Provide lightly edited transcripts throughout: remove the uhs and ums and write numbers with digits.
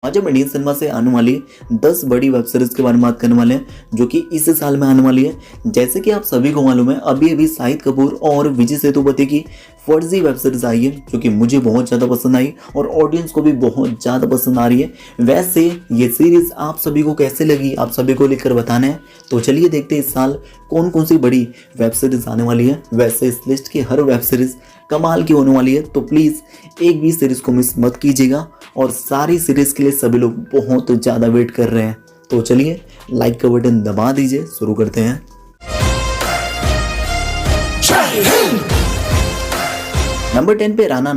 आज हम Indian cinema से आने वाली 10 बड़ी वेब सीरीज के बारे में बात करने वाले हैं जो कि इस साल में आने वाली है। जैसे कि आप सभी को मालूम है, अभी अभी शाहिद कपूर और विजय सेतुपति की फर्जी वेब सीरीज आई है जो कि मुझे बहुत ज़्यादा पसंद आई और ऑडियंस को भी बहुत ज़्यादा पसंद आ रही है। वैसे ये सीरीज आप सभी को कैसे लगी, आप सभी को लिखकर बताना है। तो चलिए देखते हैं इस साल कौन कौन सी बड़ी वेब सीरीज आने वाली है। वैसे इस लिस्ट की हर वेब सीरीज कमाल की होने वाली है, तो प्लीज़ एक भी सीरीज को मिस मत कीजिएगा। और सारी सीरीज के लिए सभी लोग बहुत ज़्यादा वेट कर रहे हैं। तो चलिए लाइक का बटन दबा दीजिए, शुरू करते हैं। नंबर 10 पे राना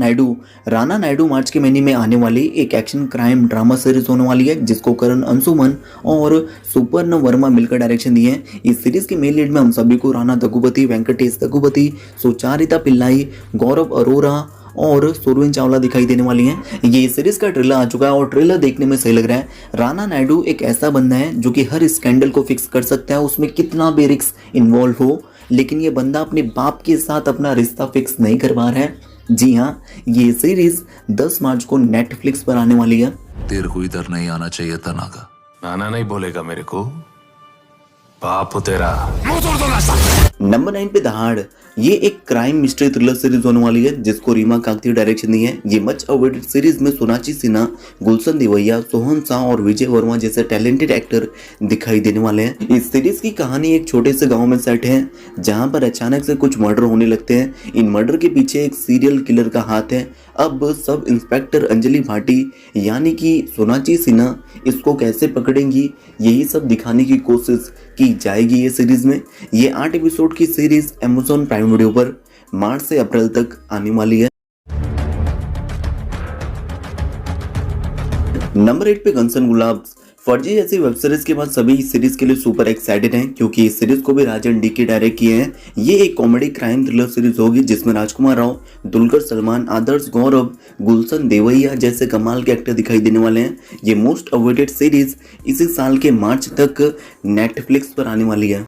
नायडू मार्च के महीने में आने वाली एक एक्शन क्राइम ड्रामा सीरीज होने वाली है जिसको करण अंशुमन और सुपर्ण वर्मा मिलकर डायरेक्शन दिए हैं। इस सीरीज के मेन लीड में हम सभी को राणा दग्गुबाती, वेंकटेश दग्गुबाती, सुचारिता पिल्लाई, गौरव अरोरा और सुरवीन चावला दिखाई देने वाली हैं। ये सीरीज का ट्रेलर आ चुका है और ट्रेलर देखने में सही लग रहा है। राणा नायडू एक ऐसा बंदा है जो कि हर स्कैंडल को फिक्स कर सकता है, उसमें कितना भी रिस्क इन्वॉल्व हो, लेकिन ये बंदा अपने बाप के साथ अपना रिश्ता फिक्स नहीं कर पा रहा है। जी हाँ, ये सीरीज 10 मार्च को नेटफ्लिक्स पर आने वाली है। तेरे को इधर नहीं आना चाहिए था नागा। नाना नहीं बोलेगा मेरे को, बाप तेरा। नंबर 9 पे दहाड़, ये एक क्राइम मिस्ट्री थ्रिलर सीरीज होने वाली है जिसको रीमा काकती डायरेक्शन दी है। ये मच अवेटेड सीरीज में सोनाक्षी सिन्हा, गुलशन देवैया, सोहन शाह और विजय वर्मा जैसे टैलेंटेड एक्टर दिखाई देने वाले हैं। इस सीरीज की कहानी एक छोटे से गांव में सेट है जहां पर अचानक से कुछ मर्डर होने लगते हैं। इन मर्डर के पीछे एक सीरियल किलर का हाथ है। अब सब इंस्पेक्टर अंजलि भाटी यानी कि सोनाक्षी सिन्हा इसको कैसे पकड़ेंगी, यही सब दिखाने की कोशिश की जाएगी ये सीरीज में। ये 8 एपिसोड की सीरीज अमेज़न प्राइम वीडियो पर मार्च से अप्रैल तक आने वाली है। नंबर 8 पे कंचन गुलाब्स, फर्जी जैसी वेब सीरीज के बाद सभी इस सीरीज के लिए सुपर एक्साइटेड हैं क्योंकि इस सीरीज को भी राजन डी के डायरेक्ट किए हैं। ये एक कॉमेडी क्राइम थ्रिलर सीरीज होगी जिसमें राजकुमार राव, दुलकर सलमान, आदर्श गौरव, गुलशन देवैया जैसे कमाल के एक्टर दिखाई देने वाले हैं। ये मोस्ट अवेटेड सीरीज इसी साल के मार्च तक नेटफ्लिक्स पर आने वाली है।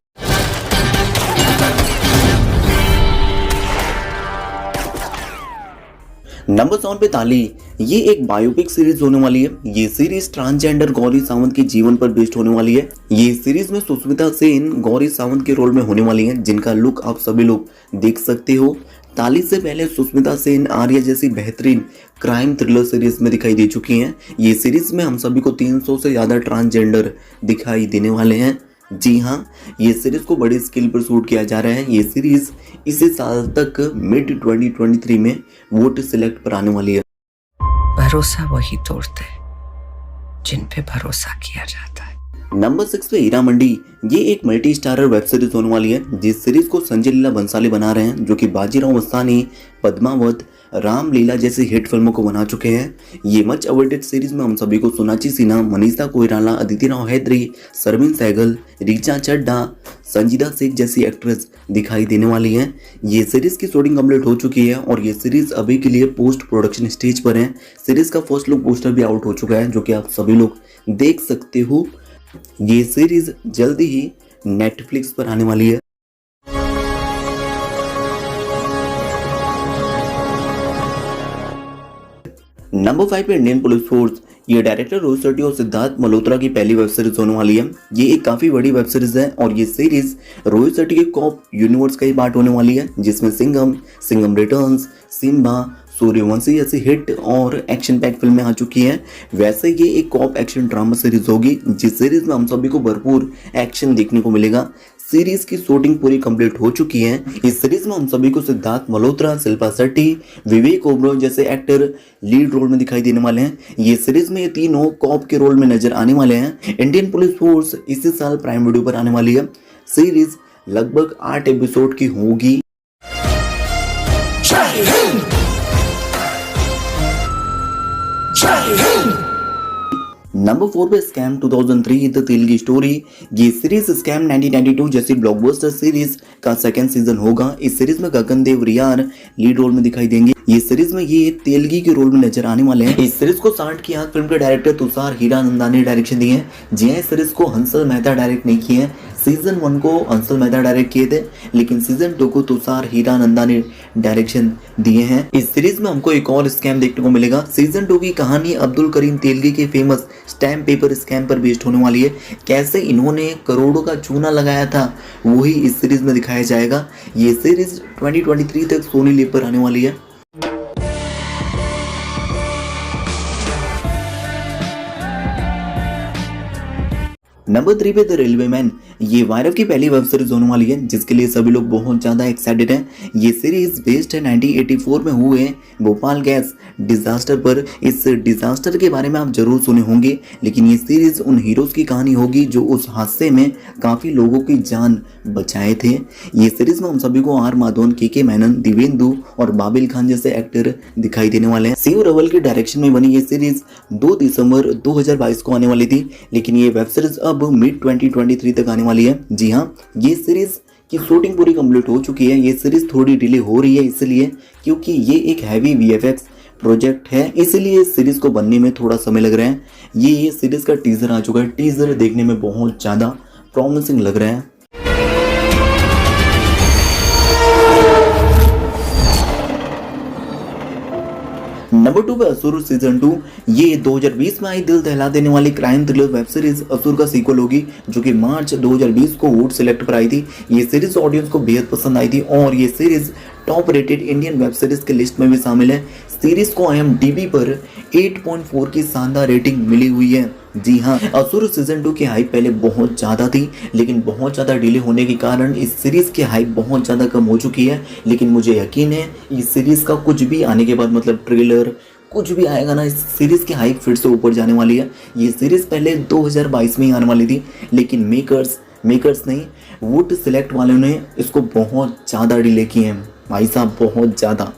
नंबर 7 पे ताली, ये एक बायोपिक सीरीज होने वाली है। ये सीरीज ट्रांसजेंडर गौरी सावंत के जीवन पर बेस्ड होने वाली है। ये सीरीज में सुष्मिता सेन गौरी सावंत के रोल में होने वाली है जिनका लुक आप सभी लोग देख सकते हो। ताली से पहले सुष्मिता सेन आर्या जैसी बेहतरीन क्राइम थ्रिलर सीरीज में दिखाई दे चुकी हैं। ये सीरीज में हम सभी को 300 से ज़्यादा ट्रांसजेंडर दिखाई देने वाले हैं। जी हाँ, ये सीरीज को बड़ी स्केल पर शूट किया जा रहा है। ये सीरीज इसी साल तक मिड 2023 में वोट सिलेक्ट पर आने वाली है। भरोसा वही तोड़ते जिन पे भरोसा किया जाता है। नंबर 6 पे हीरा मंडी, ये एक मल्टी स्टारर वेब सीरीज होने वाली है जिस सीरीज को संजय लीला बंसाली बना रहे हैं जो कि बाजीराव मस्तानी, पद्मावत, रामलीला जैसी हिट फिल्मों को बना चुके हैं। ये मच अवेटेड सीरीज में हम सभी को सोनाक्षी सिन्हा, मनीषा कोइराला, अदिति राव हैदरी, शर्मिन सहगल, ऋचा चड्ढा, संजीदा शेख जैसी एक्ट्रेस दिखाई देने वाली हैं। ये सीरीज की शूटिंग कंप्लीट हो चुकी है और ये सीरीज अभी के लिए पोस्ट प्रोडक्शन स्टेज पर है। सीरीज का फर्स्ट लुक पोस्टर भी आउट हो चुका है जो कि आप सभी लोग देख सकते हो। ये सीरीज जल्दी ही नेटफ्लिक्स पर आने वाली है। नंबर 5 पे इंडियन पुलिस फोर्स, ये डायरेक्टर रोहित शेट्टी और सिद्धार्थ मल्होत्रा की पहली वेब सीरीज होने वाली है। ये एक काफी बड़ी वेब सीरीज है और ये सीरीज रोहित शेट्टी के कॉप यूनिवर्स का ही पार्ट होने वाली है जिसमें सिंघम रिटर्न्स, सिम्बा, सूर्यवंशी जैसी हिट और एक्शन पैक फिल्में आ चुकी हैं। वैसे ये एक कॉप एक्शन ड्रामा सीरीज होगी जिस सीरीज में हम सभी को भरपूर एक्शन देखने को मिलेगा। सीरीज की शूटिंग पूरी कंप्लीट हो चुकी है। इस सीरीज में हम सभी को सिद्धार्थ मल्होत्रा, शिल्पा शेट्टी, विवेक ओबरॉय जैसे एक्टर लीड रोल में दिखाई देने वाले हैं। ये सीरीज में ये तीनों कॉप के रोल में नजर आने वाले हैं। इंडियन पुलिस फोर्स इसी साल प्राइम वीडियो पर आने वाली है। सीरीज लगभग 8 एपिसोड की होगी। नंबर 4 पे स्कैम 2003 द तेलुगु स्टोरी, ये सीरीज स्कैम 1992 जैसी ब्लॉकबस्टर सीरीज का सेकंड सीजन होगा। इस सीरीज में गगनदेव रियार लीड रोल में दिखाई देंगे। ये सीरीज में ये तेलुगु के रोल में नजर आने वाले हैं। इस सीरीज को 60 की आंख फिल्म के डायरेक्टर तुषार हीरानंदानी डायरेक्शन दिए हैं। जी हाँ, इस सीरीज को हंसल मेहता डायरेक्ट नहीं किए हैं। सीजन 1 को अंशुल मेहता डायरेक्ट किए थे, लेकिन सीजन 2 को तुषार हीरानंदा ने डायरेक्शन दिए हैं। इस सीरीज में हमको एक और स्कैम देखने को मिलेगा। सीजन 2 की कहानी अब्दुल करीम तेलगी के फेमस स्टैम्प पेपर स्कैम पर बेस्ड होने वाली है। कैसे इन्होंने करोड़ों का चूना लगाया था वही इस सीरीज में दिखाया जाएगा। ये सीरीज 2023 तक सोनी लिव पर आने वाली है। नंबर 3 पे द रेलवेमैन, ये वायरव की पहली वेब सीरीज होने वाली है जिसके लिए सभी लोग बहुत ज़्यादा एक्साइटेड हैं। ये सीरीज बेस्ड है 1984 में हुए भोपाल गैस डिजास्टर पर। इस डिजास्टर के बारे में आप जरूर सुने होंगे, लेकिन ये सीरीज उन हीरोज की कहानी होगी जो उस हादसे में काफ़ी लोगों की जान बचाए थे। ये सीरीज में हम सभी को आर माधवन, के मेनन, दिवेंदु और बाबिल खान जैसे एक्टर दिखाई देने वाले हैं। शिव रवल के डायरेक्शन में बनी ये सीरीज 2 दिसंबर 2022 को आने वाली थी, लेकिन ये वेब सीरीज अब मिड 2023 तक आने वाली है। जी हाँ, ये सीरीज की शूटिंग पूरी कंप्लीट हो चुकी है। ये सीरीज थोड़ी डिले हो रही है इसलिए क्योंकि ये एक हैवी वीएफएक्स प्रोजेक्ट है, इसलिए इस सीरीज को बनने में थोड़ा समय लग रहा है। ये सीरीज का टीजर आ चुका है। टीजर देखने में बहुत ज़्यादा प्रॉमिसिंग लग रहा है। नंबर 2 पे असुर सीजन 2, ये 2020 में आई दिल दहला देने वाली क्राइम थ्रिलर वेब सीरीज असुर का सीक्वल होगी, जो कि मार्च 2020 को वोट सिलेक्ट पर आई थी। ये सीरीज ऑडियंस को बेहद पसंद आई थी और ये series top rated Indian web series के लिस्ट में भी शामिल है। सीरीज को IMDb पर 8.4 की शानदार रेटिंग मिली हुई है। जी हाँ, असुर सीजन 2 की हाइप पहले बहुत ज़्यादा थी, लेकिन बहुत ज़्यादा डिले होने के कारण इस सीरीज़ की हाइप बहुत ज़्यादा कम हो चुकी है। लेकिन मुझे यकीन है इस सीरीज़ का कुछ भी आने के बाद, मतलब ट्रेलर कुछ भी आएगा ना, इस सीरीज़ की हाइप फिर से ऊपर जाने वाली है। ये सीरीज़ पहले 2022 में ही आने वाली थी, लेकिन मेकर्स नहीं, वुड सिलेक्ट वालों ने इसको बहुत ज़्यादा डिले किए हैं भाई साहब, बहुत ज़्यादा।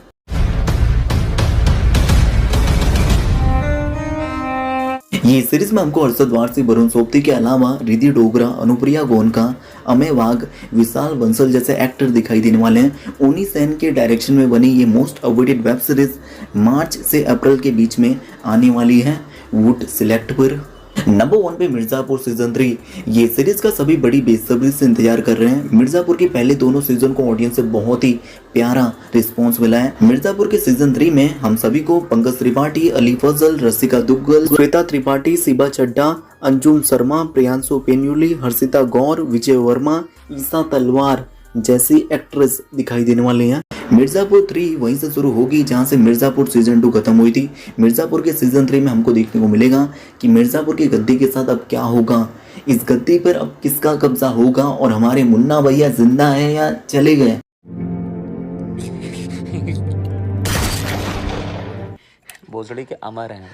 ये सीरीज में हमको अरशद वारसी, वरुण सोबती के अलावा रिद्धि डोगरा, अनुप्रिया गोनका, अमय वाघ, विशाल बंसल जैसे एक्टर दिखाई देने वाले हैं। उन्हीं सेन के डायरेक्शन में बनी ये मोस्ट अवॉइडेड वेब सीरीज मार्च से अप्रैल के बीच में आने वाली है वुड सिलेक्ट पर। नंबर 1 पे मिर्जापुर सीजन 3, ये सीरीज का सभी बड़ी बेसब्री से इंतजार कर रहे हैं। मिर्जापुर के पहले दोनों सीजन को ऑडियंस से बहुत ही प्यारा रिस्पांस मिला है। मिर्जापुर के सीजन 3 में हम सभी को पंकज त्रिपाठी, अली फजल, रसिका दुग्गल, श्वेता त्रिपाठी, शिबा चड्ढा, अंजुम शर्मा, प्रियांशु पेन्युली, हर्षिता गौर, विजय वर्मा, ईसा तलवार जैसी एक्ट्रेस दिखाई देने वाले हैं। मिर्जापुर 3 वहीं से शुरू होगी जहां से मिर्जापुर सीजन 2 खत्म हुई थी। मिर्जापुर के सीजन 3 में हमको देखने को मिलेगा कि मिर्जापुर की गद्दी के साथ अब क्या होगा, इस गद्दी पर अब किसका कब्जा होगा और हमारे मुन्ना भैया जिंदा है या चले गए। भोसड़ी के अमर हैं,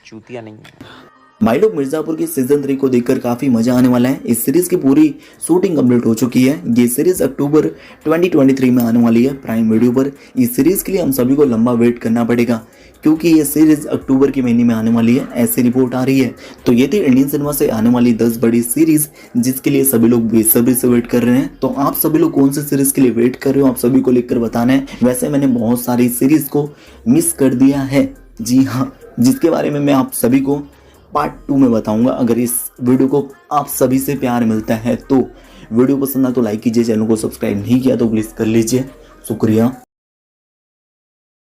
चूतिया नहीं है। भाई लोग, मिर्जापुर की सीजन 3 को देखकर काफी मजा आने वाला है। इस सीरीज की पूरी शूटिंग कंप्लीट हो चुकी है। ये सीरीज अक्टूबर 2023 में आने वाली है प्राइम वीडियो पर। इस सीरीज के लिए हम सभी को लंबा वेट करना पड़ेगा क्योंकि ये सीरीज अक्टूबर के महीने में आने वाली है, ऐसी रिपोर्ट आ रही है। तो ये थी इंडियन सिनेमा से आने वाली 10 बड़ी सीरीज जिसके लिए सभी लोग बेसब्री से वेट कर रहे हैं। तो आप सभी लोग कौन सी सीरीज के लिए वेट कर रहे हो, आप सभी को लिखकर बताना है। वैसे मैंने बहुत सारी सीरीज को मिस कर दिया है, जी हाँ, जिसके बारे में मैं आप सभी को पार्ट 2 में बताऊंगा। अगर इस वीडियो को आप सभी से प्यार मिलता है तो वीडियो पसंद आए तो लाइक कीजिए, चैनल को सब्सक्राइब नहीं किया तो प्लीज़ कर लीजिए। शुक्रिया।